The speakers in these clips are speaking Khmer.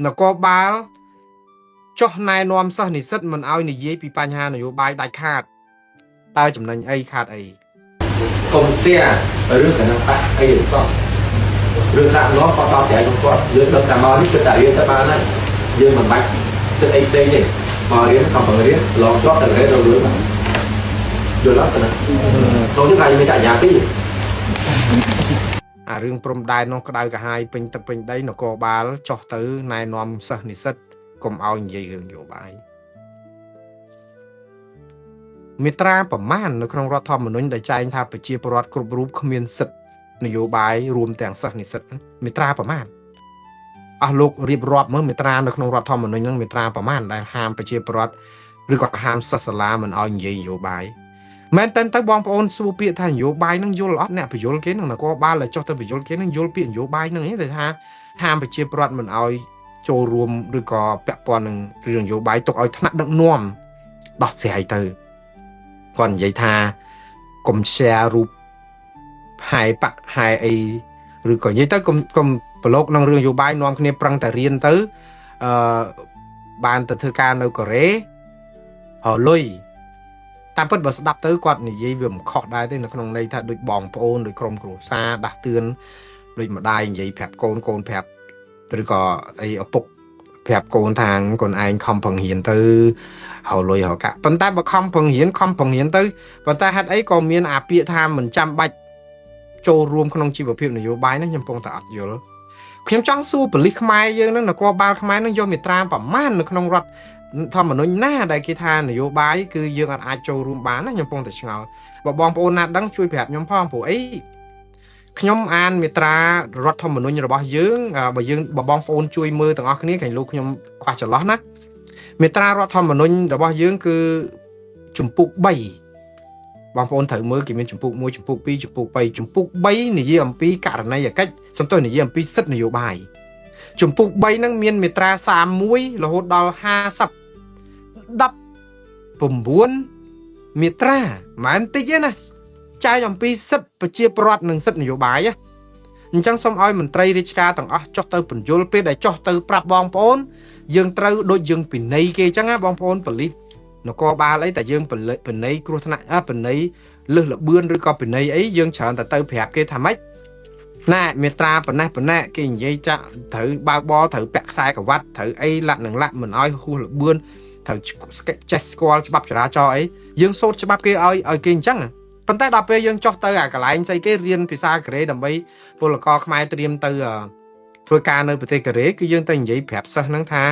นกบาลจ้อนายนอมซะนิสิตมันเอาในเย่ปีปัญหานโยบายได้ขาดตายจำนวนไอ้ขาดไอ้ส่งเสียเรื่องกันต่างๆไอ้เรื่องซ่อมเรื่องต่างน้องพอตอเสียทุกคนเรื่องแต่มาที่เกิดจากเรื่องแต่มานั้นยืมมันไปตึกไอ้เซ่เนี่ยมาเรียนทำbằngเรียนลองจอบแต่เรียนเราเรื่องมันโดยรับกันนะตรงที่ใครมีจ่ายยาพี่เรื่องปรมได้น้องก็ได้กับไฮเป็นตะเป็นได้นกบาลจ่อตื้อนายนอมซะนิสิตกลมเอาในเย่เรื่องนโยบายมิตราประมาณในครองรัฐธรรมนุนได้ใจทาไปเชียประวัติกรุบรูปขมิ้นสิทธิ์นโยบายรวมแต่งสักนิสิตมิตราประมาณลูกรีบรอบเมื่อมิตราในครองรัฐธรรมนุนนั้นมิตราประมาณได้ห้ามไปเชียประวัติหรือก็ห้ามศาสนามันเอาอย่างนโยบายแม้แต่ตั้งบองปอนสูเปียทานนโยบายนั่งยุลอดเนี่ยไปยุลเกนนั่งก็บ้านเลยจ่อตัวไปยุลเกนนั่งยุลเปียนโยบายนั่งนี้แต่ห้ามไปเชียประวัติมันเอาโจรวมหรือก็แปะปอนหนึ่งเรื่องนโยบายตกเอาถนัดดังน่วมดอกเสียไอเตอก่อนใหญ่ทากลมแชร์รูปหายปะหายไอหรือก่อนใหญ่ตากลมปลกนั่งเรื่องอยู่บ้านนอมคนนี้ปรังแต่เรียนเตอบ้านแต่เธอการเราก็เร่ห่อลุยตามเปิดบทสดับเตอก่อนนี่ยี่เบี่ยมขอได้ด้วยนะขนมในถ้าโดยบองโปนโดยกรมกรุซาดักเตือนโดยมาได้อย่างยี่แผบโกนแผบหรือก็ไอปกแผบโกนทางคนไอ้คอมพังเหียนเตอhọ lùi họ cả phần tay bà không phần hiến tới phần tay hát ấy còn miền à bịa tham mình chăm bạch châu rùm không chỉ bảo phim này vô bài nó nhầm phong tạ vô khiếm trắng su bẩn lịch mai dương nó là qua ba mai nó vô miệt tra bảo man nó không rọt thầm mà nói na đại kia tha này vô bài cứ dương ai châu rùm bán nó nhầm phong tạ ngào bà bong ôn nát đắng chui phẹp nhầm phong phủ ấy nhóm an miệt tra rọt thầm mà nói như là bao dương bà bong ôn chui mưa từng ở cái này cảnh lúc nhóm qua trở lót nátเมตรารัฐธรรมนูญระบอบยืงคือจุ่มปุกใบบางคนถือมือกี่เป็นจุ่มปุกมวยจุ่มปุกปีจุ่มปุกไปจุ่มปุกใบในยี่อัมปีกะอะไรอย่างcáchสมตัวในยี่อัมปีสิทธินโยบายจุ่มปุกใบนั่งเมียนเมตราสามมวยเราหดดอล50ดับปุ่มบ้วนเมตราหมายติดนะใจอัมปีสิบประเจียประวัติหนึ่งสิทธินโยบายอะจังสมอ้อยมันไตรริชกาต่างอ๋อจอกเตอร์ปุ่นโยลเปได้จอกเตอร์ปรับบองปอนยังเตอร์โดยยังปิ่นในเกจังอ่ะบองปอนปลินก็บาเลยแต่ยังปิ่นในครัวธนาปิ่นในเลือดเบือนหรือก็ปิ่นในไอ้ยังเฉินแต่เตอร์แผลเกทำไมน่าเมตราปิ่นน่เกอย่างยี่จะถือบาบอถือแปะทรายกับวัดถือไอ้ละหนึ่งละเหมือนอ้อยคู่เบือนถือเจสกอลฉบับจราจรไอ้ยังโซดฉบับเกอ้อยเกจังปันแต่ดาเปยังจอกเตอร์กับหลายใส่เกเรียนพิซาเกรดำไปพวกเราก็ขมายเตรียมเตอร์ทัวการในประเทศเกรคือยังตั้งยี่แผลซะนั่งท้า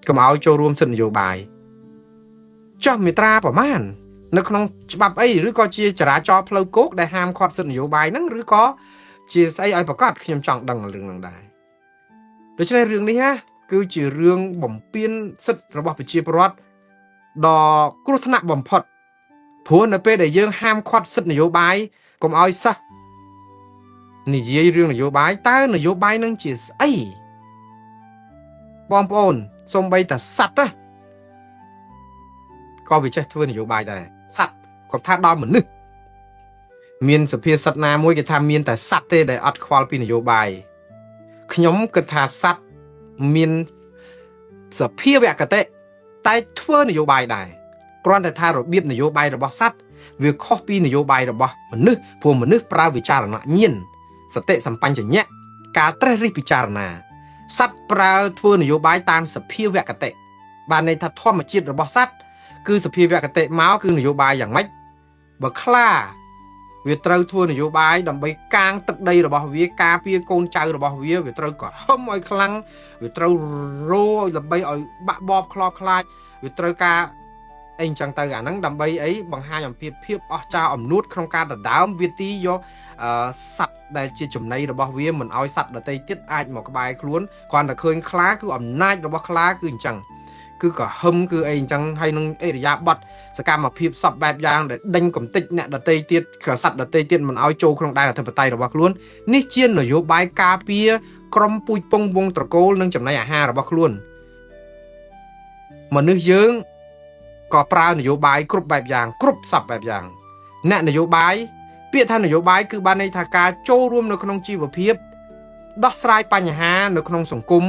ก็มาเอาโจรวมสินโยบายจอมมิตราประมาณในขนมฉบับไอ้หรือก็เชียจราจรเพลโกกได้ห้ามขอดสินโยบายนั่งหรือก็เชียใส่ไอ้ประกาศขยำจังดังเรื่องนั้นได้โดยเฉพาะเรื่องนี้ฮะคือจีเรื่องบ่มเปลี่ยนสิทธิ์ระบบเชียประวัติดอกกรุธนะบ่มพอดผัวในเป้ได้ยังห้ามขอดสินโยบายก็มาเอาซะนี่ยี่เรื่องนโยบายแต่นโยบายนั่งเชียไอ้บอมโอนทรงใบแต่สัตว์นะก็ไปใช้ทวนนโยบายได้สัตว์กับท่าดอมเหมือนนึกเมียนสเปียสัตว์นามวยกับทำเมียนแต่สัตว์ได้อัดควอลปีนโยบายขยมกับท่าสัตว์เมียนสเปียแวกกระเตะใต้ทวนนโยบายได้กรอนแต่ท่าระเบียบนโยบายระบสัตว์วิเคราะห์ปีนโยบายระบเหมือนนึกพวกเหมือนนึกปราวิจารณะเงียนสเตสัมปันจะเนี้ยการเตรีพิจารณาสัตว์ปราทวนนโยบายตามสเปียแวกกระเตะบานในทัดท่อมาจิตระบสัตว์คือสเปียแวกกระเตะเมาส์คือนโยบายอย่างไม่บักคล้าเวทเราทวนนโยบายดำไปกลางตึกใดระบเวียกาเปียโกนใจระบเวียเวทเราก็ห้อมอ้อยคลังเวทเราโรยดำไปอ้อยบะบอบคลอคลายเวทเรากาเองจังเตอร์นั้นดำไปไอ้บางหาอย่างเพียบอ๋อเจ้าอมนุษย์โครงการแต่ดาววิตีโยสัตว์ได้จีจุ่มในระบเวียเหมือนเอาสัตว์แต่ติดไอหมอกใบคล้วนก่อนแต่เคยคล้าคืออมนาจระบคล้าคือจังคือก็หึมคือเองจังให้นึงเอริยาบัดสกรรมมาพิบสับแบบยางđể đánh cầm tích nè để tây tiết khởi sạch để tây tiết mình ao châu không đây là thập tayระบล้วนนี่เชียนนโยบายกาเปียกรมปุยปงวงตระโกลนึงจำในอาหารระบล้วนมันนึกเยอะก็ปลานโยบายกรุบแบบอย่างกรุบสับแบบอย่างแน่นโยบายเปียท่านนโยบายคือบานในทางการโจรวมในขนมจีบเพียบดอกสลายปัญหาในขนมสังคม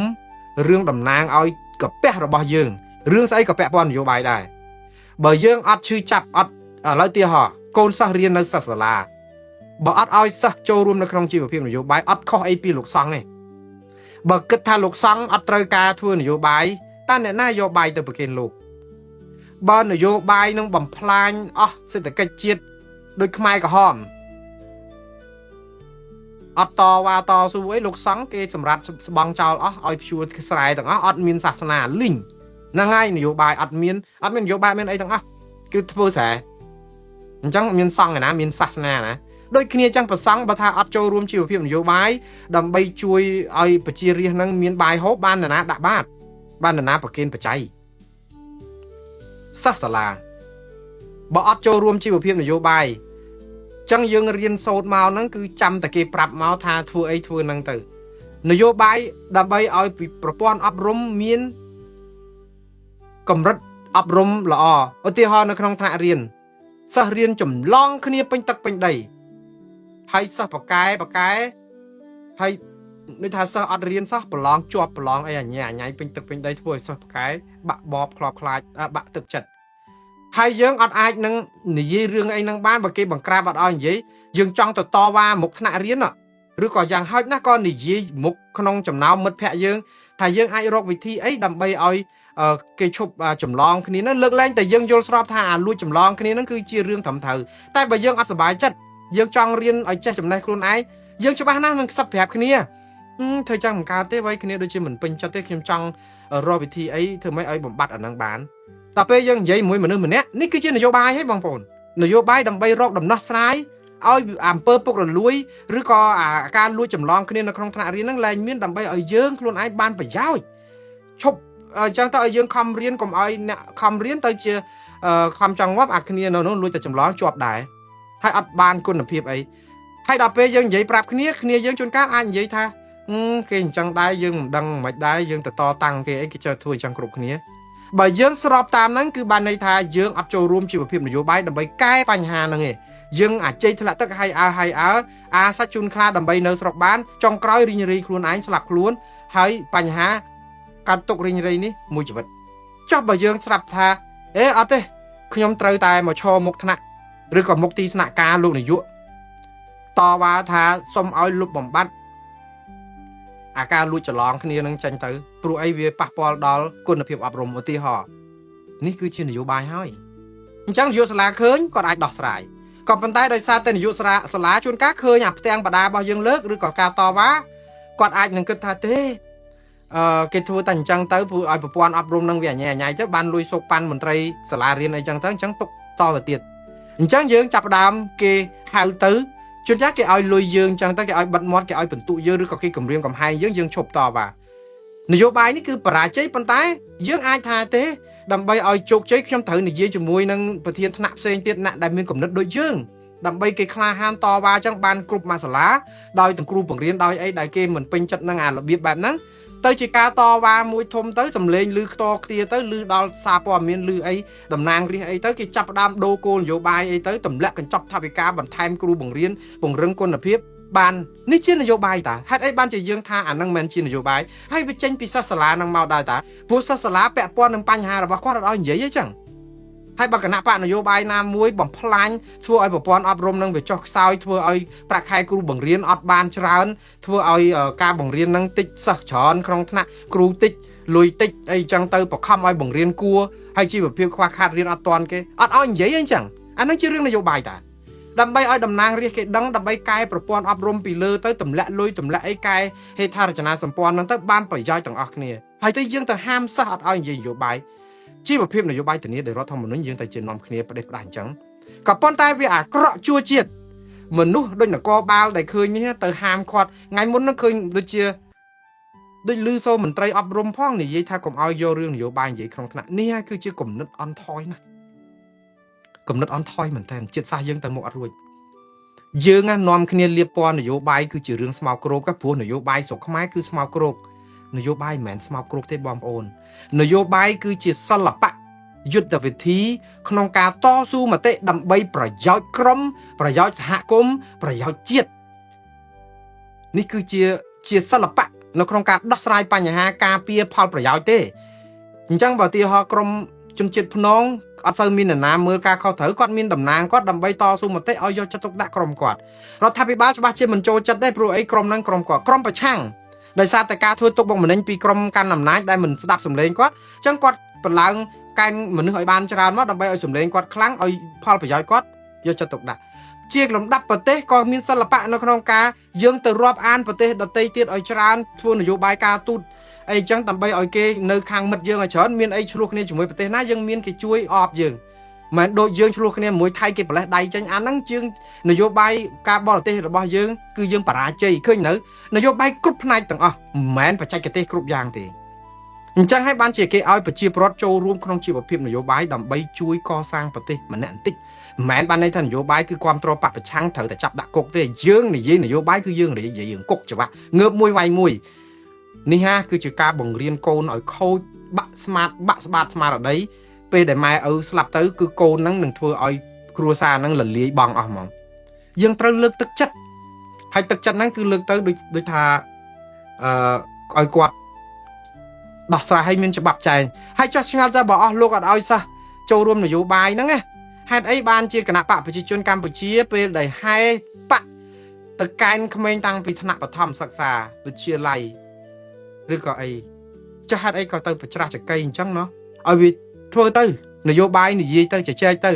រឿងតំណាងឲ្យកពះរបស់យើងរឿងស្អីក៏ពាក់ព័ន្ធនយោបាយដែរបើយើងអត់ឈឺចាប់អត់ឥឡូវទីហោកូនសិស្សរៀននៅសិស្សសាលាបើអត់ឲ្យសិស្សចូលរួមនៅក្នុងជីវភាពនយោបាយអត់ខុសអីពីលោកសង្ឃទេបើគិតថាលោកសង្ឃអត់ត្រូវការធ្វើនយោបាយតើអ្នកណាយកបាយទៅប្រគេនលោកបើនយោបាយនឹងបំផ្លាញអស់សេដ្ឋកិច្ចជាតិដូចខ្មែរក្រហមអត់តវ៉ាតស៊ូអីលោកសង្ឃគេសម្រាប់ស្បង់ចោលអស់ឲ្យព្យួរស្រែទាំងអស់អត់មានសាសនាលីងហ្នឹងហើយនយោបាយអត់មាននយោបាយមានអីទាំងអស់គឺធ្វើស្រែអញ្ចឹងមានសង្ឃណាមានសាសនាណាដូចគ្នាចឹងប្រសង់បើថាអត់ចូលរួមជីវភាពនយោបាយដើម្បីជួយឲ្យប្រជារាស្ត្រនឹងមានបាយហូបបាននរណាដាក់បាតបាននរណាប្រគេនបច្ច័យសិស្សសាលាបើអត់ចូលរួមជីវភាពនយោបាយចឹងយើងរៀនសូត្រមកហ្នឹងគឺចាំតែគេប្រាប់មកថាធ្វើអីធ្វើហ្នឹងទៅនយោបាយដើម្បីឲ្យប្រព័ន្ធអប់រំមានកម្រិតអប់រំល្អឧទាហរណ៍នៅក្នុងថ្នាក់រៀនសិស្សរៀនចម្លងគ្នាពេញទឹកពេញដីហើយសិស្សបកែហើយដូចថាសិស្សអត់រៀនសោះប្រឡងជាប់ប្រឡងអីអញ្ញាយពេញទឹកពេញដីធ្វើឲ្យសិស្សបកែបាក់បបខ្លោបខ្លាចបាក់ទឹកចិត្តហើយយើងអត់អាចនឹងនិយាយរឿងអីហ្នឹងបានបើគេបង្ក្រាបអត់ឲ្យនិយាយយើងចង់ទៅតវ៉ាមុខថ្នាក់រៀនឬក៏យ៉ាងហោចណាស់ក៏និយាយមុខក្នុងចំណោមមិត្តភ័ក្តិយើងថាយើងអាចរកវិធីអីដើម្បីឲ្យគេឈប់ចម្លងគ្នាហ្នឹងលើកលែងតែយើងយល់ស្របថាអាលួចចម្លងគ្នាហ្នឹងគឺជារឿងត្រឹមត្រូវតែបើយើងអត់សប្បាយចិត្តយើងចង់រៀនឲ្យចេះចំណេះខ្លួនឯងយើងច្បាស់ណាស់នឹងខ្សឹបប្រាប់គ្នាធ្វើចឹងមិនកើតទេវ៉ៃគ្នាដូចជាមិនពេញចិត្តទេខ្ញុំចង់រកវិធីអីធ្វើម៉េចឲ្យបំបត្តិអាហ្នឹងបានតែពេលយើងនិយាយមួយមនុស្សម្នាក់នេះគឺជានយោបាយហីបងប្អូននយោបាយដើម្បីរកដំណោះស្រាយឲ្យអំពើពុករលួយឬក៏ការលួចចម្លងគ្នានៅក្នុងថ្នាក់រៀនហ្នឹងលែងមានដើម្បីឲ្យយើងខ្លួនឯងបានប្រយោជន៍ឈប់អញ្ចឹងទៅឲ្យយើងខំរៀនកុំឲ្យអ្នកខំរៀនទៅជាខំចង់ងាប់អាគ្នានៅនោះលួចតែចម្លងជាប់ដែរហើយអត់បានគុណភាពអីហើយដល់ពេលយើងនិយាយប្រាប់គ្នាយើងជួនកាលអាចនិយាយថាគេអញ្ចឹងដែរយើងមិនដឹងមិនដែរយើងទៅតតាំងគេអីគេចូលធ្វើអញ្ចឹងគ្រប់គ្នាបើយើងស្របតាមហ្នឹងគឺបានន័យថាយើងអត់ចូលរួមជីវភាពនយោបាយដើម្បីកែបញ្ហាហ្នឹងឯងយើងអាចជ័យធ្លាក់ទឹកហើយអាសាច់ជូនខ្លាដើម្បីនៅស្រុកបានចុងក្រោយរីងរៃខ្លួនឯងស្លាប់ខ្លួនហើយបញ្ហាកាត់ទុករីងរៃនេះមួយជីវិតចុះបើយើងស្រាប់ថាអត់ទេខ្ញុំត្រូវតែមកឈរមុខថ្នាក់ឬក៏មុខទីស្នាក់ការលោកនាយកតវ៉ាថាសុំឲ្យលុបបំបត្តិអាការលួចច្រឡំគ្នានឹងចេញទៅព្រោះអីវាប៉ះពាល់ដល់គុណភាពអប់រំឧទាហរណ៍នេះគឺជានយោបាយហើយអញ្ចឹងនាយកសាលាឃើញគាត់អាចដោះស្រាយក៏ប៉ុន្តែដោយសារតែនាយកសាលាជួនកាលឃើញអាផ្ទាំងបដារបស់យើងលើកឬក៏ការតវ៉ាគាត់អាចនឹងគិតថាទេគេធ្វើតែអញ្ចឹងទៅព្រោះឲ្យប្រព័ន្ធអប់រំនឹងវាអញ្ញាយទៅបានលួយសោកប៉ាន់មន្ត្រីសាលារៀនអីចឹងទៅអញ្ចឹងទុកតទៅទៀតអញ្ចឹងយើងចាប់ផ្ដើមគេហៅទៅជួនកាលគេឲ្យលុយយើងអញ្ចឹងទៅគេឲ្យបិទមាត់គេឲ្យបន្ទុកយើងឬក៏គេគំរាមកំហែងយើងឈប់តវ៉ានយោបាយនេះគឺបរាជ័យប៉ុន្តែយើងអាចថាទេដើម្បីឲ្យជោគជ័យខ្ញុំត្រូវនិយាយជាមួយនឹងប្រធានថ្នាក់ផ្សេងទៀតណាដែលមានគំនិតដូចយើងដើម្បីគេក្លាហានតវ៉ាអញ្ចឹងបានគ្រប់មួយសាលាដោយទាំងគ្រូបង្រៀនដោយអីដែលគេមិនពេញចិត្តនឹងអារបៀបបែបហ្នឹងទៅជាការតវ៉ាមួយធំទៅសំលេងឮខ្ទរខ្ទាទៅឮដល់សារព័ត៌មានឮអីតំណាងរាស្ត្រអីទៅគេចាប់ផ្ដើមដូរគោលនយោបាយអីទៅទម្លាក់កញ្ចប់ថវិកាបន្ថែមគ្រូបង្រៀនពង្រឹងគុណភាពបាននេះជានយោបាយតាហេតុអីបានជាយើងថាអានឹងមិនជានយោបាយហើយវាចេញពីសិស្សសាលានឹងមកដែរតាព្រោះសិស្សសាលាពាក់ព័ន្ធនឹងបញ្ហារបស់គាត់អត់ឲ្យនិយាយអីចឹងហើយបើគណៈបកនយោបាយណាមួយបំផ្លាញធ្វើឲ្យប្រព័ន្ធអប់រំនឹងវាចុះខ្សោយធ្វើឲ្យប្រាក់ខែគ្រូបង្រៀនអត់បានច្រើនធ្វើឲ្យការបង្រៀននឹងតិចសិស្សច្រើនក្នុងថ្នាក់គ្រូតិចលុយតិចអីចឹងទៅបខំឲ្យបង្រៀនគួរហើយជីវភាពខ្វះខាតរៀនអត់ទាន់គេអត់ឲ្យនិយាយអីចឹងអានឹងជារឿងនយោបាយតាដើម្បីឲ្យតំណាងរាស្ត្រគេដឹងដើម្បីកែប្រព័ន្ធអប់រំពីលើទៅទម្លាក់លុយទម្លាក់អីកែហេដ្ឋារចនាសម្ព័ន្ធហ្នឹងទៅបានប្រយោជន៍ទាំងអស់គ្នាហើយទៅយើងទៅហាមសិស្សអត់ឲ្យនិយាយនយោបាយជីវភាពនយោបាយធានាដោយរដ្ឋធម្មនុញ្ញយើងតែជានាំគ្នាផ្ដេសផ្ដាស់អញ្ចឹងក៏ប៉ុន្តែវាអាក្រក់ជួជាតិមនុស្សដូចនគរបាលដែលឃើញនេះទៅហាមគាត់ថ្ងៃមុននឹងឃើញដូចឮសូរមន្ត្រីអប់រំផងនិយាយថាកុំឲ្យយករឿងនយោបាយនិយាយក្នុងថ្នាក់នេះគឺជាគំនិតអន់ថយណាស់គំនិតអន់ថយមែនតើជាតិសាសន៍យើងទៅមុខអត់រួចយើងនាំគ្នាលៀបពណ៌នយោបាយគឺជារឿងស្មោកគ្រោកព្រោះនយោបាយស្រុកខ្មែរគឺស្មោកគ្រោកនយោបាយមិនមែនស្មោកគ្រោកទេបងប្អូននយោបាយគឺជាសិល្បៈយុទ្ធវិធីក្នុងការតស៊ូមតិដើម្បីប្រយោជន៍ក្រុមប្រយោជន៍សហគមន៍ប្រយោជន៍ជាតិនេះគឺជាសិល្បៈ នៅក្នុងការដោះស្រាយបញ្ហាការពារផលប្រយោជន៍ទេអញ្ចឹងបើទីហោក្រុមជនជាតិភ្នងអត់សូវមាននរណាមើលការខុសត្រូវគាត់មានតំណាងគាត់ដើម្បីតស៊ូមតិឲ្យយកចិត្តទុកដាក់ក្រុមគាត់រដ្ឋាភិបាលច្បាស់ជាមិនចូលចិត្តទេព្រោះអីក្រុមហ្នឹងក្រុមគាត់ក្រុមប្រឆាំងដោយសារតែការធ្វើទុកបុកម្នេញពីក្រុមកាន់អំណាចដែលមិនស្ដាប់សម្លេងគាត់អញ្ចឹងគាត់បន្លងកែងមនុស្សឲ្យបានច្រើនមកដើម្បីឲ្យសម្លេងគាត់ខ្លាំងឲ្យផលប្រយោជន៍គាត់យកចិត្តទុកដាក់ជាលំដាប់ប្រទេសក៏មានសិល្បៈនៅក្នុងការយើងទៅរាប់អានប្រទេសដទៃទៀតឲ្យច្រើនធ្វើនយោបាយការទូតអីចឹងដើម្បីឲ្យគេនៅខាងមិត្តយើងឲ្យច្រើនមានអីឆ្លោះគ្នាជាមួយប្រទេសណាយើងមានគេជួយអបយើងមិនដូចយើងឆ្លោះគ្នាមួយថៃគេប្រលេះដៃចេញអាហ្នឹងជាងនយោបាយការបរទេសរបស់យើងគឺយើងបរាជ័យឃើញនៅនយោបាយគ្រប់ផ្នែកទាំងអស់មិនមែនបច្ចេកទេសគ្រប់យ៉ាងទេអញ្ចឹងហើយបានជាគេឲ្យប្រជាពលរដ្ឋចូលរួមក្នុងជីវភាពនយោបាយដើម្បីជួយកសាងប្រទេសម្នាក់បន្តិចមិនមែនបានន័យថានយោបាយគឺគ្រប់គ្រងបពប្រឆាំងត្រូវតែចាប់ដាក់គុកទេយើងនិយាយនយោបាយគឺយើងនិយាយយើងគុកច្បាស់ងើបមួយវាយមួយនេះហាគឺជាការបង្រៀនកូនឲ្យខូចបាក់ស្បាតស្មារតីពេលដែលម៉ែឪស្លាប់ទៅគឺកូនហ្នឹងនឹងធ្វើឲ្យគ្រួសារហ្នឹងលលាយបងអស់ហ្មងយើងត្រូវលើកទឹកចិត្តហើយទឹកចិត្តហ្នឹងគឺលើកទៅដូចថាឲ្យគាត់ដោះស្រាយឲ្យមានច្បាប់ចែងហើយចោះឆ្ងល់តែបើអស់លោកអត់ឲ្យសោះចូលរួមនយោបាយហ្នឹងណាហេតុអីបានជាគណៈបកប្រជាជនកម្ពុជាពេលដែលហែបកទៅកែនក្មេងតាំងពីថ្នាក់បឋមសិក្សាវិទ្យាល័យឬក៏អីចុះហេតុអីក៏ទៅប្រច្រាស់ចកៃអញ្ចឹងណោះឲ្យវាធ្វើទៅនយោបាយនិយាយទៅជជែកទៅ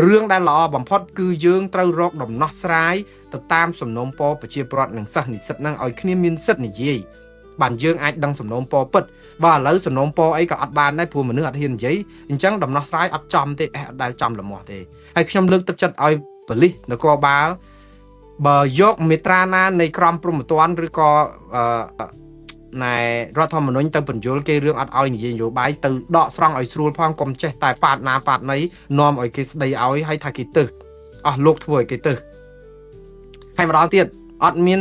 រឿងដែលល្អបំផុតគឺយើងត្រូវរកដំណោះស្រាយទៅតាមសំណុំពរប្រជាពលរដ្ឋនិងសិស្សនិស្សិតហ្នឹងឲ្យគ្នាមានសិទ្ធិនិយាយបានយើងអាចដឹងសំណុំពរពិតបើឥឡូវសំណុំពរអីក៏អត់បានដែរព្រោះមនុស្សអត់ហ៊ាននិយាយអញ្ចឹងដំណោះស្រាយអត់ចំទេអត់ដែលចំល្មមទេហើយខ្ញុំលើកទឹកចិត្តឲ្យប៉ូលីសនគរបាលបើយកមេត្រាណានៃក្រមព្រហ្មទណ្ឌឬក៏ណែរដ្ឋធម្មនុញ្ញទៅបញ្យលគេរឿងអត់ឲ្យនិយាយនយោបាយទៅដកស្រង់ឲ្យស្រួលផងកុំចេះតែប៉ាតណាប៉ាតណីនាំឲ្យគេស្ដីឲ្យហើយថាគេទឹះអស់លោកធ្វើឲ្យគេទឹះហើយម្ដងទៀតអត់មាន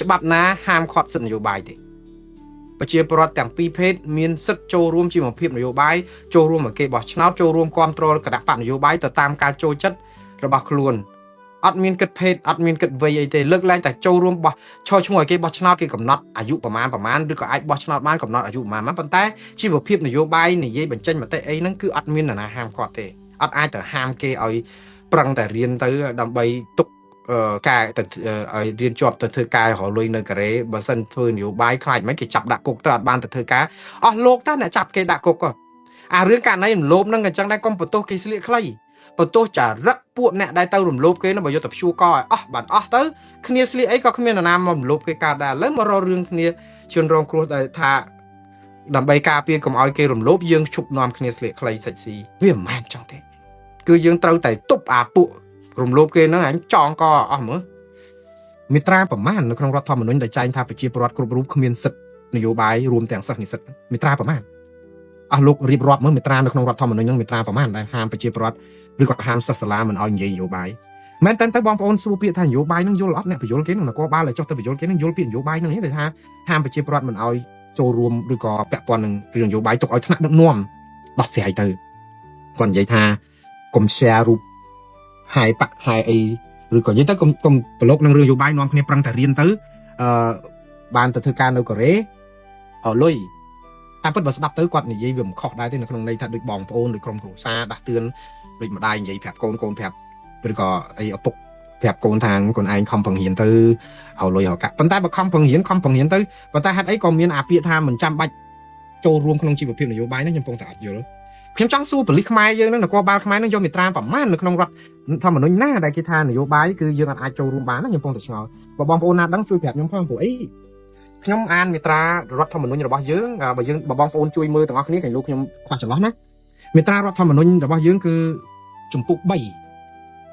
ច្បាប់ណាហាមឃាត់សិទ្ធិនយោបាយទេប្រជាពលរដ្ឋទាំងពីរភេទមានសិទ្ធិចូលរួមជីវភាពនយោបាយចូលរួមឲ្យគេបោះឆ្នោតចូលរួមគ្រប់គ្រងគណៈបកនយោបាយទៅតាមការចូលចិត្តរបស់ខ្លួនអត់មានគិតភេទអត់មានគិតវ័យអីទេលើកឡើងតែចូលរួមបោះឈរឈ្មោះឲ្យគេបោះឆ្នោតគេកំណត់អាយុប្រមាណឬក៏អាចបោះឆ្នោតបានកំណត់អាយុប្រមាណប៉ុន្តែជីវភាពនយោបាយនិយាយបញ្ចេញមតិអីហ្នឹងគឺអត់មាននរណាហាមគាត់ទេអត់អាចទៅហាមគេឲ្យប្រឹងតែរៀនទៅដើម្បីទុកការទៅឲ្យរៀនជាប់ទៅធ្វើការរលុយនៅកូរ៉េបើសិនធ្វើនយោបាយខ្លាចមិនគេចាប់ដាក់គុកទៅអត់បានទៅធ្វើការអស់លោកតាអ្នកចាប់គេដាក់គុកអារឿងករណីរំលោភហ្នឹងក៏ចឹងដែរកុំបន្ទោសគេស្លៀកខ្លីបន្ទោសចារឹកពួកអ្នកដែលទៅរំលោភគេនោះបើយកទៅព្យួរកឲ្យអស់បានអស់ទៅគ្នាស្លៀកអីក៏គ្មាននរណាមករំលោភគេកើតដែរឥឡូវមករករឿងគ្នាជនរងគ្រោះដែលថាដើម្បីការពារកុំឲ្យគេរំលោភយើងឈប់នាំគ្នាស្លៀកខ្លីសាច់ស៊ីវាមិនមែនចឹងទេគឺយើងត្រូវតែទប់អាពួករំលោភគេហ្នឹងអញចងកអស់មើលមេត្រាប្រមាណនៅក្នុងរដ្ឋធម្មនុញ្ញដែលចែងថាប្រជាពលរដ្ឋគ្រប់រូបគ្មានសិទ្ធិនយោបាយរួមទាំងសិស្សនិស្សិតមេត្រាប្រមាណអស់លោករៀបរាប់មើលមេត្រានៅក្នុងរដ្ឋធម្មនុញ្ញហ្នឹងមេត្រាប្រមាណដែលហាមប្រជាពលរដ្ឋឬក៏ហាមសិស្សសាលាមិនឲ្យនិយាយនយោបាយមែនតើបងប្អូនសួរពាក្យថានយោបាយហ្នឹងយល់អត់អ្នកបញ្យលគេនឹងនគរបាលឲ្យចុះទៅបញ្យលគេនឹងយល់ពាក្យនយោបាយហ្នឹងទេថាហាមប្រជាពលរដ្ឋមិនឲ្យចូលរួមឬក៏ពាក់ព័ន្ធនឹងរឿងនយោបាយទុកឲ្យថ្នាក់ដឹកនាំដោះស្រាយទៅគាត់និយាយថាកុំ share រូបហើយបាក់ហើយអីឬក៏និយាយទៅកុំប្រឡូកនឹងរឿងនយោបាយនាំគ្នាប្រឹងតែរៀនទៅបានទៅធ្វើការនៅកូរ៉េអលុយតាមពិតបើស្ដាប់ទៅគាត់និយាយវាមិនខុសដែរទេនៅក្នុងន័យថាដូចបងប្អូនដូចក្រុមគ្រួសារដាស់តឿនដូចម្ដាយនិយាយប្រាប់កូនប្រាប់ឬក៏អីឪពុកប្រាប់កូនថាកូនឯងខំបង្រៀនទៅឲ្យលុយឲ្យកាក់ប៉ុន្តែបើខំបង្រៀនទៅប៉ុន្តែហេតុអីក៏មានអាពាក្យថាមិនចាំបាច់ចូលរួមក្នុងជីវភាពនយោបាយនេះខ្ញុំពងតែអត់យល់ខ្ញុំចង់សួរប៉ូលីសខ្មែរយើងនឹងនគរបាលខ្មែរនឹងយកមេត្រាប្រមាណនៅក្នុងរដ្ឋធម្មនុញ្ញណាដែលគេថានយោបាយគឺយើងអាចចូលរួមបានខ្ញុំពងតែឆ្ងល់បើបងប្អូនណាដឹងជួយប្រាប់ខ្ញុំផងព្រោះអីខ្ញុំអានមេត្រារដ្ឋធម្មនុញ្ញរបស់យើងបើបងប្អូនជួយមើលទាំងអស់គ្នាកែលោកខ្ញុំខ្វះចន្លោះណាមេត្រារដ្ឋធម្មនុញ្ញរបស់យើងគឺជំពូក3ប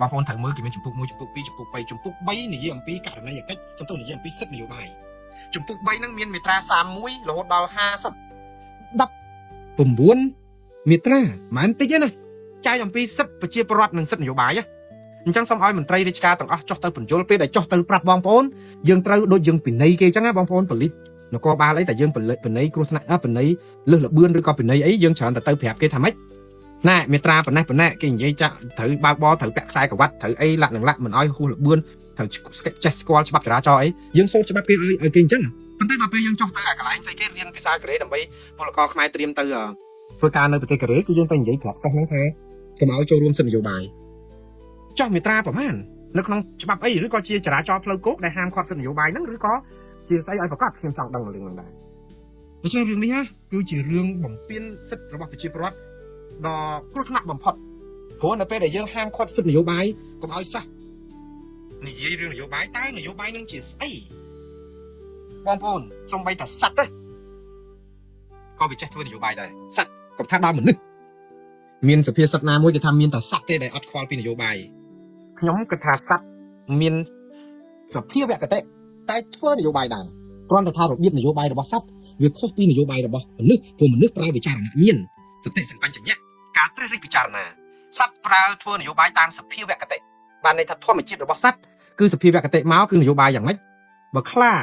ងប្អូនត្រូវមើលគេមានជំពូក1ជំពូក2ជំពូក3ជំពូក3និយាយអំពីករណីកិច្ចសំទោសនិយាយអំពីសិទ្ធិនយោបាយជំពូក3ហ្នឹងមានមេត្រា31រហូតដល់50 19មេត្រាមិនតិចទេណាចែកអំពីសិទ្ធិប្រជាពលរដ្ឋនិងសិទ្ធិនយោបាយអញ្ចឹងសូមឲ្យមន្ត្រីរាជការទាំងអស់ចុះទៅបញ្យលពេលដែលចុះទៅប្រាប់បងប្អូនយើងត្រូវដូចយើងពិន័យគេអញ្ចឹងណាបងប្អូនប៉ូលីសនគរបាលអីតែយើងពិន័យគ្រោះថ្នាក់ពិន័យលឹះលបឿនឬក៏ពិន័យអីយើងច្រើនតែទៅប្រាប់គេថាម៉េចណែមេត្រាប៉ុណ្ណេះគេនិយាយចាក់ត្រូវបើកបរត្រូវពាក់ខ្សែក្រវ៉ាត់ត្រូវអីលាក់នឹងលាក់មិនឲ្យហួសលបឿនត្រូវចេះស្គាល់ច្បាប់ចរាចរណ៍អីយើងសូត្រច្បាប់គេឲ្យគេអញ្ចឹង ប៉ុន្តែដល់ពេលយើងចុះទៅអាកន្លែងស្អីគេរៀនភាសាកូរ៉េដើម្បីពលករខ្មែរត្រៀមទៅធ្វើការនៅប្រទេសកូរ៉េគឺយើងទៅនិយាយប្រាប់សិស្សហ្នឹងថាកុំឲ្យចូលរួមសិទ្ធិនយោបាយចុះមាត្រាប្រមាណនៅក្នុងច្បាប់អីឬក៏ជាចរាចរណ៍ផ្លូវគោកដែលហាមឃាត់សិទ្ធិនយោបាយហ្នឹងឬក៏ជាស្អីឲ្យប្រកាសខ្ញុំចង់ដឹងរឿងហ្នឹងដែរដូច្នេះរឿងនេះណាគឺជារឿងបំពេញសិទ្ធិរបស់ប្រជាពលរដ្ឋដ៏គ្រោះថ្នាក់បំផុតព្រោះនៅពេលដែលយើងហាមឃាត់សិទ្ធិនយោបាយកុំឲ្យសិស្សនិយាយរឿងនយោបាយតើនយោបាយនឹងជាស្អីបងប្អូនសូម្បីតែសត្វទេក៏វាចេះធ្វើនយោបាយដែរសត្វកុំថាដល់មនុស្សមានសភាសិទ្ធណាមួយគេថាមានតែសត្វទេដែលអត់ខ្វល់ពីនយោបាយខ្ញុំគិតថាសត្វមានសភាវគតិតែធ្វើនយោបាយដែរគ្រាន់តែថារបៀបនយោបាយរបស់សត្វវាខុសពីនយោបាយរបស់មនុស្សព្រោះមនុស្សប្រើវិចារណញ្ញាណសតិសម្បញ្ញៈការត្រិះរិះពិចារណាសត្វប្រើធ្វើនយោបាយតាមសភាវគតិបានន័យថាធម្មជាតិរបស់សត្វគឺសភាវគតិមកគឺនយោបាយយ៉ាងម៉េចបើខ្លា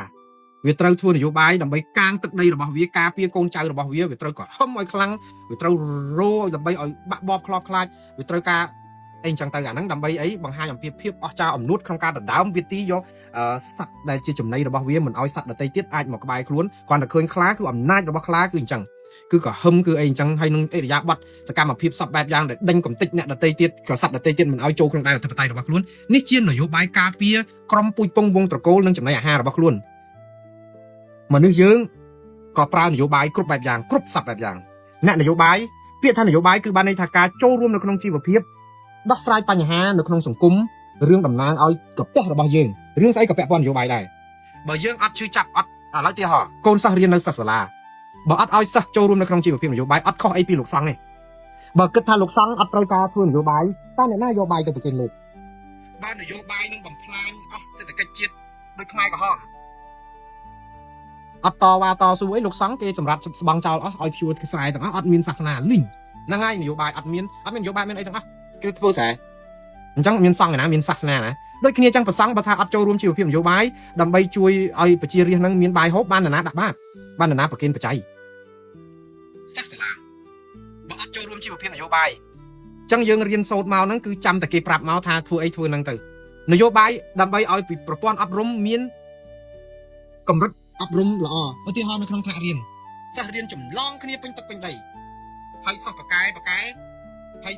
វាត្រូវធ្វើនយោបាយដើម្បីកាងទឹកដីរបស់វាការពារកូនចៅរបស់វាត្រូវក៏ហឹមឲ្យខ្លាំងវាត្រូវរោដើម្បីឲ្យបាក់បបខ្លោបខ្លាចវាត្រូវការអីអញ្ចឹងទៅអាហ្នឹងដើម្បីអីបង្ហាញអំពីភាពអស្ចារ្យអំនួតក្នុងការដណ្ដើមវាទីយកសត្វដែលជាចំណីរបស់វាមិនឲ្យសត្វដទៃទៀតអាចមកក្បែរខ្លួនគ្រាន់តែឃើញខ្លាគឺអំណាចរបស់ខ្លាគឺអញ្ចឹងគឺក៏ហឹមគឺអីអញ្ចឹងហើយនឹងអិរិយាបថសកម្មភាពសពបែបយ៉ាងដែលដេញកំតិចអ្នកដទៃទៀតក៏សត្វដទៃទៀតមិនឲ្យចូលក្នុងដែនអធិបតេយ្យរបស់ខ្លួននេះជានយោបាយការពារក្រុមពូជពងវងត្រកូលនិងចំណីអាហាររបស់ខ្លួនមនុស្សយើងក៏ប្រើនយោបាយគ្រប់បែបយ៉ាងគ្រប់សពបែបយ៉ាងអ្នកនយោបាយពាក្យថានយោបាយគឺបានន័យថាការចូលរួមនៅក្នុងជីវភាពដោះស្រាយបញ្ហានៅក្នុងសង្គមរឿងតំណាងឲ្យកពះរបស់យើងរឿងស្អីក៏ពាក់ព័ន្ធនយោបាយដែរបើយើងអត់ឈឺចាប់អត់ឥឡូវទីហោកូនសិស្សរៀននៅសិស្សសាលាបើអត់ឲ្យសិស្សចូលរួមនៅក្នុងជីវភាពនយោបាយអត់ខុសអីពីលោកសង្ឃទេបើគិតថាលោកសង្ឃអត់ត្រូវការធ្វើនយោបាយតើអ្នកណានយោបាយទៅប្រជែងលោកបើនយោបាយនឹងបំផ្លាញអស់សេដ្ឋកិច្ចជាតិដោយខ្មែរក្រហមអត់តវ៉ាតស៊ូអីលោកសង្ឃគេសម្រាប់ស្បង់ចោលអស់ឲ្យព្យួរខ្សែទាំងអស់អត់មានសាសនាលីងហ្នឹងហើយនយោបាយអត់មាននយោបាយមានអីទាំងអស់គេធ្វើស្រែអញ្ចឹងមានសង្ឃណាមានសាសនាណាដូចគ្នាអញ្ចឹងប្រសង់បើថាអត់ចូលរួមជីវភាពនយោបាយដើម្បីជួយឲ្យប្រជារាស្ត្រនឹងមានបាយហូបបាននរណាដាក់បាបបាននរណាប្រគិនបច្ច័យសាសនាបើអត់ចូលរួមជីវភាពនយោបាយអញ្ចឹងយើងរៀនសូត្រមកហ្នឹងគឺចាំតែគេប្រាប់មកថាធ្វើអីធ្វើហ្នឹងទៅនយោបាយដើម្បីឲ្យប្រព័ន្ធអប់រំមានកម្រិតអប់រំល្អឧទាហរណ៍នៅក្នុងថ្នាក់រៀនសិស្សរៀនចម្លងគ្នាពេញទឹកពេញដីហើយសិស្សបកែហើយ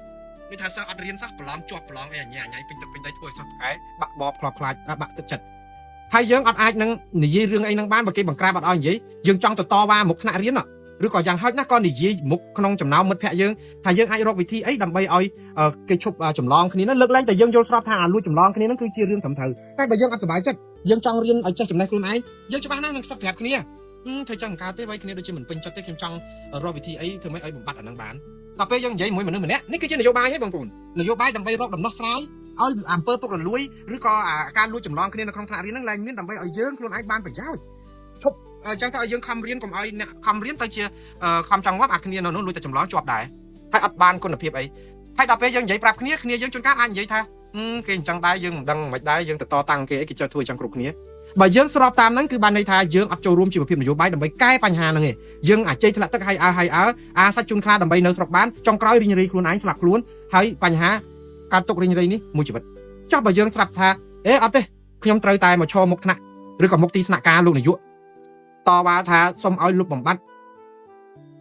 ដូចថាសិស្សអត់រៀនសិស្សប្រឡំជាប់ប្រឡំអីអញ្ញាពេញទឹកពេញដីធ្វើឲ្យសិស្សបកែបាក់បបខ្លោបខ្លាចបាក់ទឹកចិត្តហើយយើងអត់អាចនឹងនិយាយរឿងអីហ្នឹងបានបើគេបង្ក្រាបអត់ឲ្យនិយាយយើងចង់ទៅតវ៉ាមុខថ្នាក់រៀនឬក៏យ៉ាងហោចណាស់ក៏និយាយមុខក្នុងចំណោមមិត្តភ័ក្តិយើងថាយើងអាចរកវិធីអីដើម្បីឲ្យគេឈប់ចម្លងគ្នាហ្នឹងលើកឡើងតែយើងយល់ស្របថាលួចចម្លងគ្នាហ្នឹងគឺជារឿងត្រឹមត្រូវតែបើយើងអត់សប្បាយចិត្តយើងចង់រៀនឲ្យចេះចំណេះខ្លួនឯងយើងច្បាស់ណាស់នឹងសឹកប្រាប់គ្នាធ្វើចឹងកើតទេបើគ្នាដូចជាមិនពេញចិត្តទេខ្ញុំចង់រកវិធីអីធ្វើម៉េចឲ្យបំបត្តិអាហ្នឹងបានដល់ពេលយើងនិយាយមួយមនុស្សម្នាក់នេះគឺជានយោបាយហ៎បងប្អូននយោបាយដើម្បីរកដំណោះស្រាយឲ្យអំពើពុករលួយឬក៏ការលួចចម្លងគ្នានៅក្នុងថ្នាក់រៀនហ្នឹងឡើងមានដើម្បីឲ្យយើងខ្លួនឯងបានប្រយោជន៍ឈប់អញ្ចឹងទៅឲ្យយើងខំរៀនកុំឲ្យអ្នកខំរៀនទៅជាខំចង់ងាប់អាគ្នានៅនោះលួចតែចម្លងជាប់ដែរហើយអត់បានគុណភាពអីហើយដល់ពេលយើងនិយាយប្រាប់គ្នាយើងជួនកាលអាចនិយាយថាគេអញ្ចឹងដែរយើងមិនដឹងមិនដែរយើងទៅតតាំងគេអីគេចង់ធ្វើអញ្ចឹងគ្រប់គ្នាបើយើងស្របតាមហ្នឹងគឺបានន័យថាយើងអត់ចូលរួមជីវភាពនយោបាយដើម្បីកែបញ្ហាហ្នឹងឯងយើងអាចជ័យធ្លាក់ទឹកហើយអាសាច់ជូនខ្លាដើម្បីនៅស្រុកបានចុងក្រោយរីងរៃខ្លួនឯងស្លាប់ខ្លួនហើយបញ្ហាការទុករីងរៃនេះមួយជីវិតចុះបើយើងស្រាប់ថាអត់ទេខ្ញុំត្រូវតែមកឈរមុខថ្នាក់ឬក៏មុខទីស្នាក់ការលោកនាយកតវ៉ាថាសូមឲ្យលោកបំបត្តិ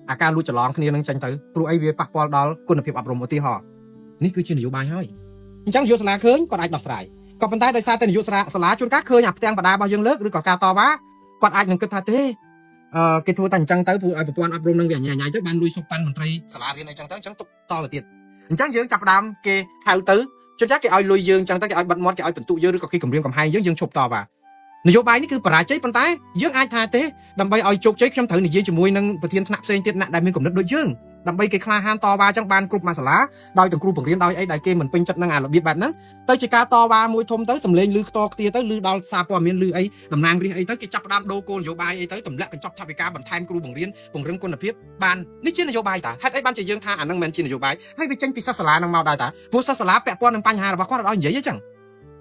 អាការលួចច្រឡំគ្នានឹងចាញ់ទៅព្រោះអីវាប៉ះពាល់ដល់គុណភាពអប់រំឧទាហរណ៍នេះគឺជានយោបាយហើយអញ្ចឹងយុវសាលាឃើញគាត់អាចដោះស្រាយក៏ប៉ុន្តែដោយសារតែនយោបាយសាលាជួនកាលឃើញអាផ្ទាំងបដារបស់យើងលើកឬក៏ការតវ៉ាគាត់អាចនឹងគិតថាទេគេធ្វើតែអញ្ចឹងទៅព្រោះឲ្យប្រព័ន្ធអប់រំនឹងវាញ៉ៃទៅបានលុយសុខប៉ាន់មន្ត្រីសាលារៀនអីចឹងទៅអញ្ចឹងទុកតទៅទៀតអញ្ចឹងយើងចាប់ផ្ដើមគេហៅទៅជួនកាលគេឲ្យលុយយើងអញ្ចឹងទៅគេឲ្យបិទមាត់គេឲ្យបន្ទុកយើងឬក៏គេគម្រាមកំហែងយើងឈប់តវ៉ានយោបាយនេះគឺបរាជ័យប៉ុន្តែយើងអាចថាទេដើម្បីឲ្យជោគជ័យខ្ញុំត្រូវនិយាយជាមួយនឹងប្រធានថ្នាក់ផ្សេងទៀតណាដែលមានគំនិតដូចយើងដើម្បីគេក្លាហានតវ៉ាចឹងបានគ្រប់មួយសាលាដោយទាំងគ្រូបង្រៀនដោយអីដែលគេមិនពេញចិត្តនឹងអារបៀបបែបហ្នឹងទៅជាការតវ៉ាមួយធំទៅសម្លេងឮខ្ទរខ្ទាទៅឮដល់សារព័ត៌មានឮអីតំណាងរាស្ត្រអីទៅគេចាប់ផ្ដើមដូរគោលនយោបាយអីទៅទម្លាក់កញ្ចប់ថវិកាបន្ថែមគ្រូបង្រៀនពង្រឹងគុណភាពបាននេះជានយោបាយតាហេតុអីបានជាយើងថាអាហ្នឹងមិនជានយោបាយហើយវាចេញពីសិស្សសាលាហ្នឹងមកដែរតាព្រោះសិស្សសាលាពាក់ព័ន្ធនឹងបញ្ហារបស់គាត់អត់ឲ្យនិយាយទេចឹង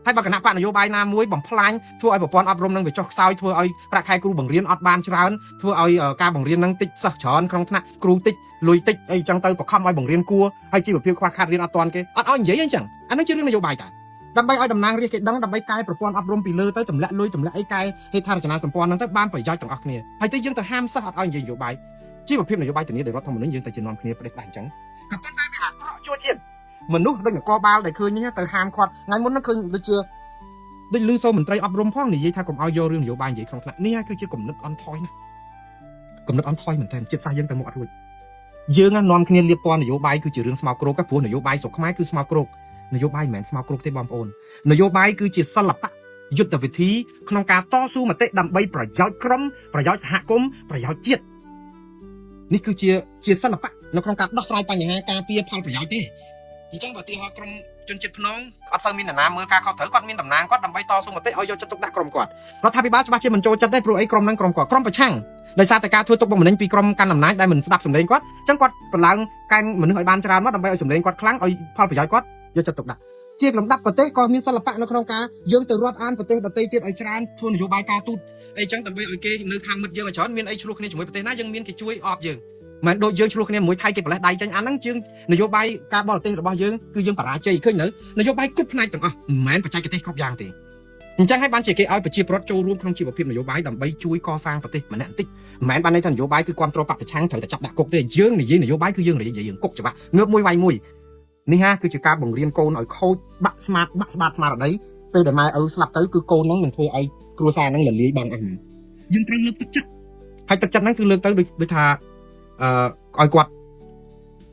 ហើយបើគណៈបកនយោបាយណាមួយបំផ្លាញធ្វើឲ្យប្រព័ន្ធអប់រំនឹងវាចុះខ្សោយធ្វើឲ្យប្រាក់ខែគ្រូបង្រៀនអត់បានច្រើនធ្វើឲ្យការបង្រៀននឹងតិចសិស្សច្រើនក្នុងថ្នាក់គ្រូតិចលុយតិចអីចឹងទៅបង្ខំឲ្យបង្រៀនគួរហើយជីវភាពខ្វះខាតរៀនអត់ទាន់គេអត់ឲ្យនិយាយអញ្ចឹងអានឹងជារឿងនយោបាយតា ដើម្បីឲ្យតំណាងរាស្ត្រគេដឹងដើម្បីកែប្រព័ន្ធអប់រំពីលើទៅទម្លាក់លុយទម្លាក់អីកែហេដ្ឋារចនាសម្ព័ន្ធហ្នឹងទៅបានប្រយោជន៍ទាំងអស់គ្នាហើយទៅយើងទៅហាមសិស្សអត់ឲ្យនិយាយនយោបាយជីវភាពនយោបាយធានាដោយរដ្ឋធម្មនុញ្ញយើងទៅជំនុំគ្នាប្រទេសដែរអញ្ចឹងក៏ប៉ុន្តែវាអាក្រក់ជួជាតិមនុស្សដូចនគរបាលដែលឃើញនេះទៅហាមគាត់ថ្ងៃមុនហ្នឹងឃើញដូចជាដូចលឺសូមមន្ត្រីអប់រំផងនិយាយថាកុំឲ្យយករឿងនយោបាយនិយាយក្នុងថ្នាក់នេះគឺជាគំនិតអន់ថយណាគំនិតអន់ថយមែនតើជាតិសាសន៍យើងទៅមុខអត់រួចយើងនាំគ្នាលៀបពណ៌នយោបាយគឺជារឿងស្មោកគ្រោកព្រោះនយោបាយស្រុកខ្មែរគឺស្មោកគ្រោកនយោបាយមិនមែនស្មោកគ្រោកទេបងប្អូននយោបាយគឺជាសិល្បៈយុទ្ធវិធីក្នុងការតស៊ូមតិដើម្បីប្រយោជន៍ក្រុមប្រយោជន៍សហគមន៍ប្រយោជន៍ជាតិនេះគឺជាសិល្បៈនៅក្នុងការដោះស្រាយបញ្ហាការពារផលប្រយោជន៍ទេអញ្ចឹងបើទីហោក្រុមជនជាតិភ្នងអត់សូវមាននរណាមើលការខុសត្រូវគាត់មានតំណាងគាត់ដើម្បីតស៊ូមតិឲ្យយកចិត្តទុកដាក់ក្រុមគាត់រដ្ឋាភិបាលច្បាស់ជាមិនចូលចិត្តទេព្រោះអីក្រុមហ្នឹងក្រុមគាត់ក្រុមប្រឆាំងដោយសារតែការធ្វើទុកបុកម្នេញពីក្រុមកាន់អំណាចដែលមិនស្ដាប់សម្លេងគាត់អញ្ចឹងគាត់ប្រឡែងកែងមនុស្សឲ្យបានច្រើនមកដើម្បីឲ្យសម្លេងគាត់ខ្លាំងឲ្យផលប្រយោជន៍គាត់យកចិត្តទុកដាក់ជាលំដាប់ប្រទេសក៏មានសិល្បៈនៅក្នុងការយើងទៅរាប់អានប្រទេសដទៃទៀតឲ្យច្រើនធ្វើនយោបាយការទូតអីចឹងដើម្បីឲ្យគេនៅខាងមិត្តយើងឲ្យច្រើនមានអីឆ្លោះគ្នាជាមួយប្រទេសណាយើងមានគេជួយអបយើងមិនដូចយើងឆ្លោះគ្នាមួយថៃគេប្រលេះដៃចេញអាហ្នឹងយើងនយោបាយការបរទេសរបស់យើងគឺយើងបរាជ័យឃើញនៅនយោបាយគ្រប់ផ្នែកទាំងអស់មិនមែនបច្ចេកទេសគ្រប់យ៉ាងទេអញ្ចឹងហើយបានជាគេឲ្យប្រជាពលរដ្ឋចូលរួមក្នុងជីវភាពនយោបាយដើម្បីជួយកសាងប្រទេសម្នាក់បន្តិចមិនមែនបានន័យថានយោបាយគឺគ្រប់គ្រងបពប្រឆាំងត្រូវតែចាប់ដាក់គុកទេយើងនិយាយនយោបាយគឺយើងនិយាយយើងគុកច្បាស់ងើបមួយវាយមួយនេះហាគឺជាការបង្រៀនកូនឲ្យខូចបាក់ស្មាតបាក់ស្បាតស្មារតីពេលដែលម៉ែឪស្លាប់ទៅគឺកូនហ្នឹងនឹងធ្វើឲ្យគ្រួសារហ្នឹងរលាយបងអស់យើងត្រូវលើកទឹកចិត្តហើយទឹកចិត្តហ្នឹងគឺលើកទៅដូចថាឲ្យគាត់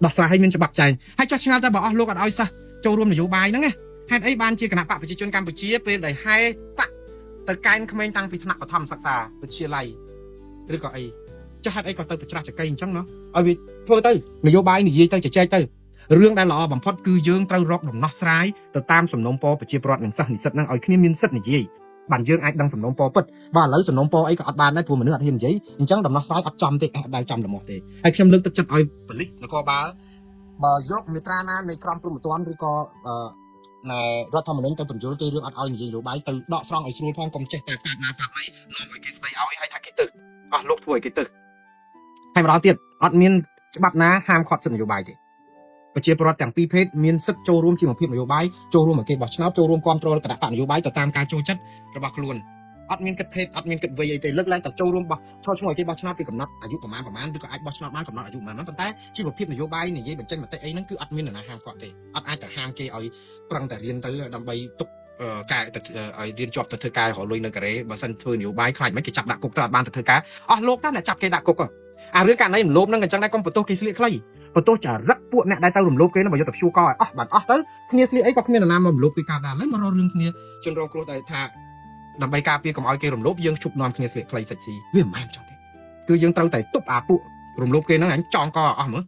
ដោះស្រាយឲ្យមានច្បាប់ចែងហើយចោះឆ្ងល់តែបើអស់លោកអត់ឲ្យសិស្សចូលរួមនយោបាយហ្នឹងណាហេតុអីបានជាគណៈបកប្រជាជនកម្ពុជាពេលដែលហែតាក់ទៅកែនក្មេងតាំងពីថ្នាក់បឋមសិក្សាវិទ្យាល័យឬក៏អីចុះហេតុអីក៏ទៅប្រច្រាស់ចកៃអញ្ចឹងណោះឲ្យវាធ្វើទៅនយោបាយនិយាយទៅជជែកទៅរឿងដែលល្អបំផុតគឺយើងត្រូវរកដំណោះស្រាយទៅតាមសំណុំពរប្រជាពលរដ្ឋនិងសិស្សនិស្សិតហ្នឹងឲ្យគ្នាមានសិទ្ធិនិយាយបានយើងអាចដឹងសំណុំពរពិតបើឥឡូវសំណុំពរអីក៏អត់បានដែរព្រោះមនុស្សអត់ហ៊ាននិយាយអញ្ចឹងដំណោះស្រាយអត់ចំទេអត់ដែលចំល្មមទេហើយខ្ញុំលើកទឹកចិត្តឲ្យប៉ូលីសនគរបាលបើយកមេត្រាណានៃក្រមព្រហ្មទណ្ឌឬក៏ណែរដ្ឋធម្មនុញ្ញទៅបញ្យល់គេរឿងអត់ឲ្យនិយាយនយោបាយទៅដកស្រង់ឲ្យស្រួលផងកុំចេះតែប៉ាត់ណាប៉ាត់ណីនាំឲ្យគេស្ដីឲ្យហើយថាគេទៅអស់លោកធ្វើឲ្យគេទៅហើយម្ដងទៀតអត់មានច្បាប់ណាហាមឃាត់សិទ្ធិនយោបាយទេប្រជាពលរដ្ឋទាំងពីរភេទមានសិទ្ធិចូលរួមជីវភាពនយោបាយចូលរួមឲ្យគេបោះឆ្នោតចូលរួមគ្រប់គ្រងគណៈបកនយោបាយទៅតាមការចូលចិត្តរបស់ខ្លួនអត់មានគិតភេទអត់មានគិតវ័យអីទេលើកឡើងតែចូលរួមបោះឈ្មោះឲ្យគេបោះឆ្នោតគេកំណត់អាយុប្រមាណឬក៏អាចបោះឆ្នោតបានកំណត់អាយុប្រមាណប៉ុន្តែជីវភាពនយោបាយនិយាយបញ្ចេញមតិអីហ្នឹងគឺអត់មាននរណាហាមគាត់ទេអត់អាចទៅហាមគេឲ្យប្រឹងតែរៀនទៅដើម្បីទុកការឲ្យរៀនជាប់ទៅធ្វើការរលុយនៅកូរ៉េបើសិនធ្វើនយោបាយខ្លាចមិនគេចាប់ដាក់គុកទៅអត់បានទៅធ្វើការអស់លោកតាអ្នកចាប់គេដាក់គុកអារឿងករណីរំលោភហ្នឹងអញ្ចឹងដែរកុំបន្ទោសគេស្លៀកខ្លីបន្ទោសចារឹកពួកអ្នកដែលទៅរំលោភគេហ្នឹងបើយកទៅព្យួរកឲ្យអស់បានអស់ទៅគ្នាស្លៀកអីក៏គ្មាននរណាមករំលោភគេកើតដែរឡើយមករករឿងគ្នាជនរងគ្រោះតែថាដើម្បីការពារកុំឲ្យគេរំលោភយើងជប់នាំគ្នាស្លៀកខ្លីសាច់ស៊ីវាមិនមែនចឹងទេគឺយើងត្រូវតែទប់អាពួករំលោភគេហ្នឹងអញចងកអស់មើល